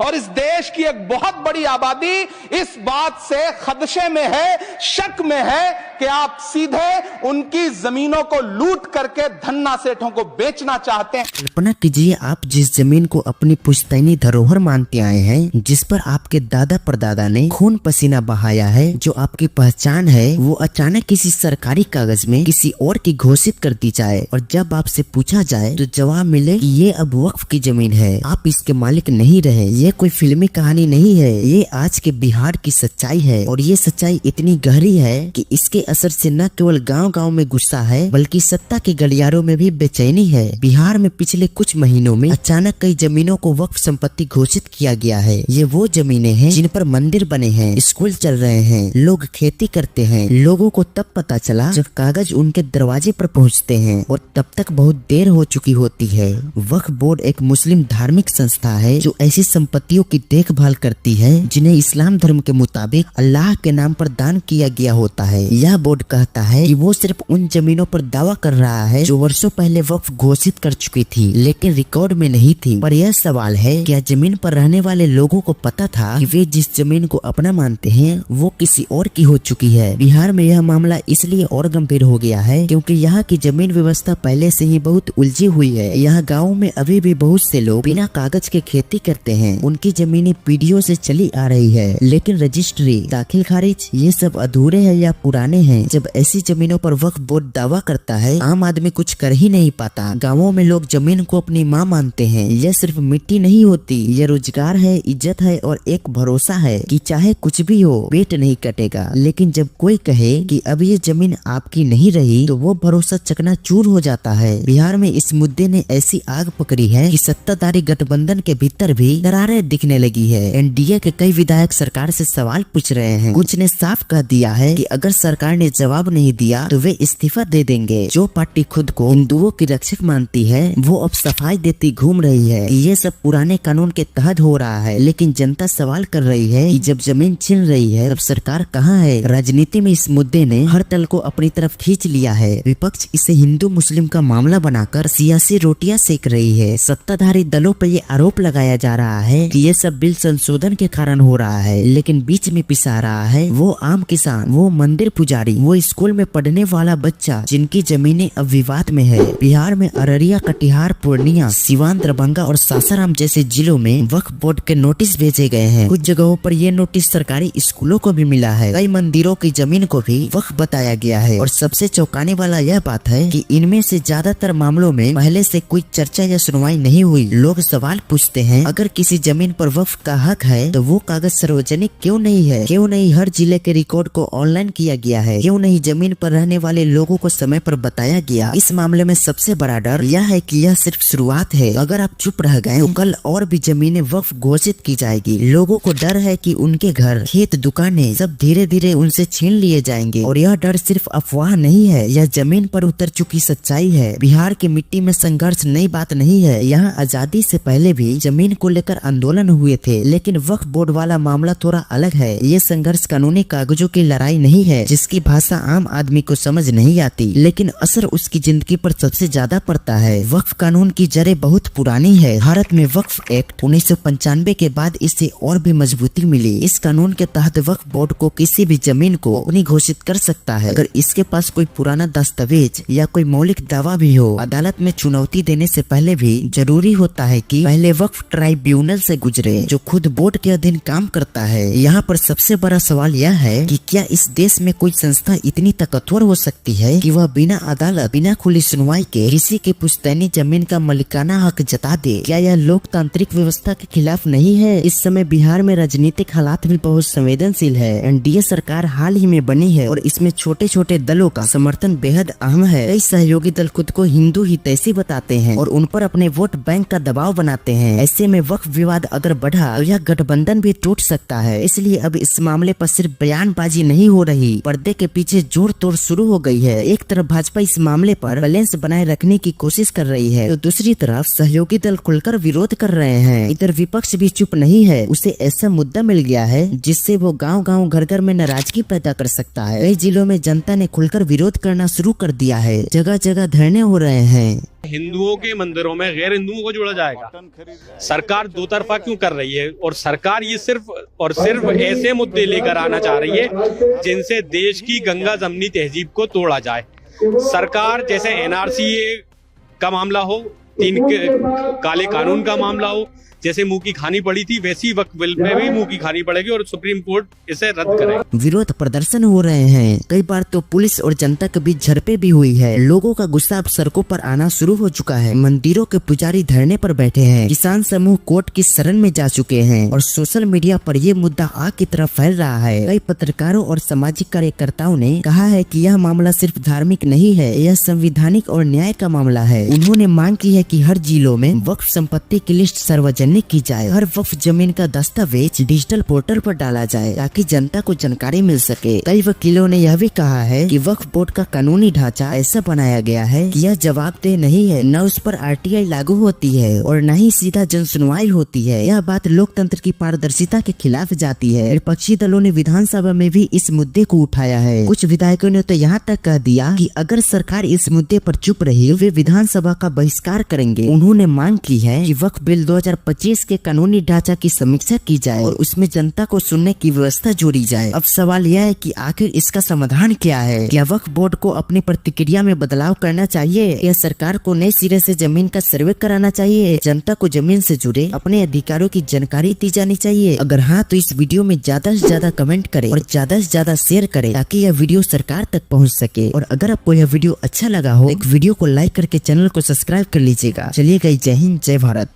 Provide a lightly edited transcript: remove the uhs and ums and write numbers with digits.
और इस देश की एक बहुत बड़ी आबादी इस बात से खदशे में है, शक में है कि आप सीधे उनकी जमीनों को लूट करके धन्ना सेठों को बेचना चाहते हैं। कल्पना कीजिए, आप जिस जमीन को अपनी पुश्तैनी धरोहर मानते आए हैं, जिस पर आपके दादा परदादा ने खून पसीना बहाया है, जो आपकी पहचान है, वो अचानक किसी सरकारी कागज में किसी और की घोषित कर दी जाए और जब आपसे पूछा जाए तो जवाब मिले कि ये अब वक्फ की जमीन है, आप इसके मालिक नहीं रहे। ये कोई फिल्मी कहानी नहीं है, ये आज के बिहार की सच्चाई है और ये सच्चाई इतनी गहरी है कि इसके असर से न केवल गांव-गांव में गुस्सा है बल्कि सत्ता के गलियारों में भी बेचैनी है। बिहार में पिछले कुछ महीनों में अचानक कई जमीनों को वक्फ संपत्ति घोषित किया गया है। ये वो जमीनें हैं जिन पर मंदिर बने हैं, स्कूल चल रहे हैं, लोग खेती करते हैं। लोगों को तब पता चला जब कागज उनके दरवाजे पर पहुंचते हैं और तब तक बहुत देर हो चुकी होती है। वक्फ बोर्ड एक मुस्लिम धार्मिक संस्था है जो ऐसी संपत्तियों की देखभाल करती है जिन्हें इस्लाम धर्म के मुताबिक अल्लाह के नाम पर दान किया गया होता है। यह बोर्ड कहता है कि वो सिर्फ उन जमीनों पर दावा कर रहा है जो वर्षों पहले वक्फ घोषित कर चुकी थी लेकिन रिकॉर्ड में नहीं थी। पर यह सवाल है, क्या जमीन पर रहने वाले लोगों को पता था कि वे जिस जमीन को अपना मानते हैं वो किसी और की हो चुकी है? बिहार में यह मामला इसलिए और गंभीर हो गया है क्योंकि यहाँ की जमीन व्यवस्था पहले से ही बहुत उलझी हुई है। यहाँ गाँव में अभी भी बहुत से लोग बिना कागज के खेती करते हैं। उनकी जमीनें पीढ़ियों से चली आ रही है लेकिन रजिस्ट्री, दाखिल खारिज ये सब अधूरे हैं या पुराने हैं। जब ऐसी जमीनों पर वक्फ बोर्ड दावा करता है, आम आदमी कुछ कर ही नहीं पाता। गाँवों में लोग जमीन को अपनी माँ मानते हैं। यह सिर्फ मिट्टी नहीं होती, यह रोजगार है, इज्जत है और एक भरोसा है कि चाहे कुछ भी हो पेट नहीं कटेगा। लेकिन जब कोई कहे कि अब ये जमीन आपकी नहीं रही तो वो भरोसा चकनाचूर हो जाता है। बिहार में इस मुद्दे ने ऐसी आग पकड़ी है कि सत्ताधारी गठबंधन के भीतर भी दरारें दिखने लगी है। एनडीए के कई विधायक सरकार से सवाल पूछ रहे हैं। कुछ ने साफ कह दिया है कि अगर सरकार ने जवाब नहीं दिया तो वे इस्तीफा दे देंगे। जो पार्टी खुद को हिंदुओं की रक्षक मानती है वो अब सफाई देती घूम रही है कि ये सब पुराने कानून के तहत हो रहा है। लेकिन जनता सवाल कर रही है कि जब जमीन छीन रही है तब सरकार कहाँ है? राजनीति में इस मुद्दे ने हर तल को अपनी तरफ खींच लिया है। विपक्ष इसे हिंदू मुस्लिम का मामला बनाकर सियासी रोटियां सेक रही है। सत्ताधारी दलों पर ये आरोप लगाया जा रहा है कि ये सब बिल संशोधन के कारण हो रहा है, लेकिन बीच में पिसा रहा है वो आम किसान, वो मंदिर पुजारी, वो स्कूल में पढ़ने वाला बच्चा जिनकी जमीनें अब विवाद में है। बिहार में अररिया, कटिहार, पूर्णिया, सिवान, दरभंगा और सासाराम जैसे जिलों में वक्फ बोर्ड के नोटिस भेजे गए हैं। कुछ जगहों पर ये नोटिस सरकारी स्कूलों को भी मिला है। कई मंदिरों की जमीन को भी वक्फ बताया गया है और सबसे चौंकाने वाला यह बात है कि इनमें से ज्यादातर मामलों में पहले से कोई चर्चा या सुनवाई नहीं हुई। लोग सवाल पूछते हैं, अगर किसी जमीन पर वक्फ का हक है तो वो कागज सार्वजनिक क्यों नहीं है? क्यों नहीं हर जिले के रिकॉर्ड को ऑनलाइन किया गया है? क्यों नहीं जमीन पर रहने वाले लोगों को समय पर बताया गया? इस मामले में सबसे बड़ा डर यह है कि यह सिर्फ शुरुआत है। अगर आप चुप रह गए तो कल और भी जमीनें वक्फ घोषित की जाएगी। लोगों को डर है कि उनके घर, खेत, दुकानें सब धीरे धीरे उनसे छीन लिए जाएंगे और यह डर सिर्फ अफवाह नहीं है, यह जमीन पर उतर चुकी सच्चाई है। बिहार की मिट्टी में संघर्ष नई बात नहीं है। यहाँ आजादी से पहले भी जमीन को लेकर आंदोलन हुए थे, लेकिन वक्फ बोर्ड वाला मामला थोड़ा अलग है। ये संघर्ष कानूनी कागजों की लड़ाई नहीं है जिसकी भाषा आम आदमी को समझ नहीं आती, लेकिन असर उसकी जिंदगी पर सबसे ज्यादा पड़ता है। वक्फ कानून की जड़ें बहुत पुरानी है। भारत में वक्फ एक्ट 1995 के बाद इसे और भी मजबूती मिली। इस कानून के तहत वक्फ बोर्ड को किसी भी जमीन को अपनी घोषित कर सकता है अगर इसके पास कोई पुराना दस्तावेज या कोई मौलिक दावा भी हो। अदालत में चुनौती देने से पहले भी जरूरी होता है कि पहले वक्फ ट्राइब्यूनल से गुजरे जो खुद बोर्ड के अधीन काम करता है। यहाँ पर सबसे बड़ा सवाल यह है कि क्या इस देश में कोई संस्था इतनी ताकतवर हो सकती है कि वह बिना अदालत, बिना खुली सुनवाई के किसी की पुश्तैनी जमीन का मालिकाना हक जता दे? क्या यह लोकतांत्रिक व्यवस्था के खिलाफ नहीं है? इस समय बिहार में राजनीतिक हालात भी बहुत संवेदनशील है। एनडीए सरकार हाल ही में बनी है और इसमें छोटे छोटे दलों का समर्थन बेहद अहम है। कई सहयोगी दल खुद को हिंदू हितैषी बताते हैं और उन पर अपने वोट बैंक का दबाव बनाते हैं। ऐसे में वक्फ विवाद अगर बढ़ा तो यह गठबंधन भी टूट सकता है। इसलिए अब इस मामले पर सिर्फ बयानबाजी नहीं हो रही, पर्दे के पीछे जोड़ तोड़ शुरू हो गई है। एक तरफ भाजपा इस मामले पर बैलेंस बनाए रखने की कोशिश कर रही है तो दूसरी तरफ सहयोगी दल खुलकर विरोध कर रहे हैं। इधर विपक्ष भी चुप नहीं है। उसे ऐसा मुद्दा मिल गया है जिससे वो गांव गांव घर घर में नाराजगी पैदा कर सकता है। कई जिलों में जनता ने खुलकर विरोध करना शुरू कर दिया है। जगह जगह धरने हो रहे हैं। हिंदुओं के मंदिरों में गैर हिंदुओं को जोड़ा जाएगा। सरकार दो तरफा दफा क्यों कर रही है? और सरकार ये सिर्फ और सिर्फ ऐसे मुद्दे लेकर आना चाह रही है जिनसे देश की गंगा जमनी तहजीब को तोड़ा जाए। सरकार जैसे एनआरसी का मामला हो, 3 काले कानून का मामला हो, जैसे मुंह की खानी पड़ी थी वैसी वक्फ बिल में भी मुंह की खानी पड़ेगी और सुप्रीम कोर्ट इसे रद्द करे। विरोध प्रदर्शन हो रहे हैं, कई बार तो पुलिस और जनता के बीच झड़पें भी हुई है। लोगों का गुस्सा अब सड़कों पर आना शुरू हो चुका है। मंदिरों के पुजारी धरने पर बैठे हैं, किसान समूह कोर्ट की शरण में जा चुके हैं और सोशल मीडिया पर ये मुद्दा आग की तरह फैल रहा है। कई पत्रकारों और सामाजिक कार्यकर्ताओं ने कहा है कि यह मामला सिर्फ धार्मिक नहीं है, यह संवैधानिक और न्याय का मामला है। उन्होंने मांग की है कि हर जिलों में वक्फ संपत्ति की लिस्ट सार्वजनिक की जाए, हर वक्फ जमीन का दस्तावेज डिजिटल पोर्टल पर डाला जाए ताकि जनता को जानकारी मिल सके। कई वकीलों ने यह भी कहा है कि वक्फ बोर्ड का कानूनी ढांचा ऐसा बनाया गया है कि यह जवाबदेह नहीं है, न उस पर आरटीआई लागू होती है और न ही सीधा जन सुनवाई होती है। यह बात लोकतंत्र की पारदर्शिता के खिलाफ जाती है। विपक्षी दलों ने विधानसभा में भी इस मुद्दे को उठाया है। कुछ विधायकों ने तो यहाँ तक कह दिया कि अगर सरकार इस मुद्दे पर चुप रही वे विधानसभा का बहिष्कार करेंगे। उन्होंने मांग की है कि वक्फ बिल 2025 के कानूनी ढांचा की समीक्षा की जाए और उसमें जनता को सुनने की व्यवस्था जोड़ी जाए। अब सवाल यह है कि आखिर इसका समाधान क्या है? क्या वक्फ बोर्ड को अपनी प्रतिक्रिया में बदलाव करना चाहिए या सरकार को नए सिरे से जमीन का सर्वे कराना चाहिए? जनता को जमीन से जुड़े अपने अधिकारों की जानकारी दी जानी चाहिए। अगर हाँ तो इस वीडियो में ज्यादा से ज्यादा कमेंट करें और ज्यादा से ज्यादा शेयर करें ताकि यह वीडियो सरकार तक पहुँच सके। और अगर आपको यह वीडियो अच्छा लगा हो एक वीडियो को लाइक करके चैनल को सब्सक्राइब कर लीजिएगा। चलिए गई, जय हिंद, जय भारत।